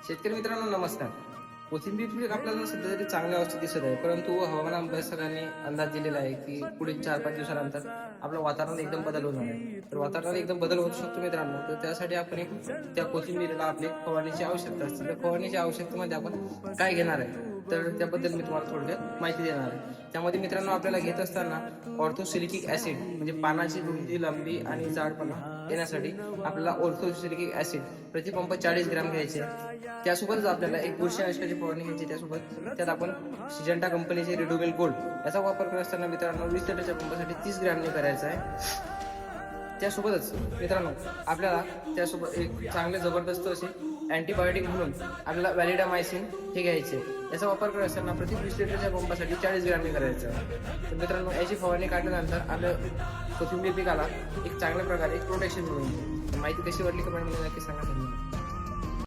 शेतकरी मित्रांनो नमस्कार. कोथिंबीर पीक आपल्याला सध्या तरी चांगल्या अवस्थेत दिसत आहे, परंतु हवामान अभ्यासकांनी अंदाज दिलेला आहे की पुढील 4-5 दिवसानंतर आपलं वातावरण एकदम बदल होणार आहे. तर वातावरणात एकदम बदल होऊ शकतो मित्रांनो. तर त्यासाठी आपण त्या कोथिंबीरीला आपली फवारणीची आवश्यकता असते. त्या फवारणीच्या आवश्यकतेमध्ये आपण काय घेणार आहे तर त्याबद्दल मी तुम्हाला थोडक्यात माहिती देणार आहे. त्यामध्ये मित्रांनो आपल्याला घेत असताना ऑर्थोसिलिकिक ऍसिड म्हणजे पानाची रुंदी, लांबी आणि जाडपणा येण्यासाठी आपल्याला ऑर्थोसिलिकिक ऍसिड प्रतिपंप 40 ग्रॅम घ्यायचे. त्यासोबतच आपल्याला एक बुरशीनाशकाची फवारणी घ्यायची. त्यासोबत त्यात आपण सिजंटा कंपनीचे रिडोवेल गोल्ड याचा वापर करत असताना मित्रांनो 20 लिटरच्या पंपासाठी 30 ग्रॅमने करायचा आहे. त्यासोबतच मित्रांनो आपल्याला त्यासोबत एक चांगले जबरदस्त असे अँटीबायोटिक म्हणून आपल्याला व्हॅलिडामायसिन हे घ्यायचे. याचा वापर करत असताना प्रति 20 लिटरच्या पंपासाठी 40 ग्रॅमने करायचं. तर मित्रांनो याची फवारणी काढल्यानंतर आपल्या कोथिंबीर पिकाला एक चांगल्या प्रकारे प्रोटेक्शन मिळून. माहिती कशी वाटली कमेंटमध्ये नक्की सांगा.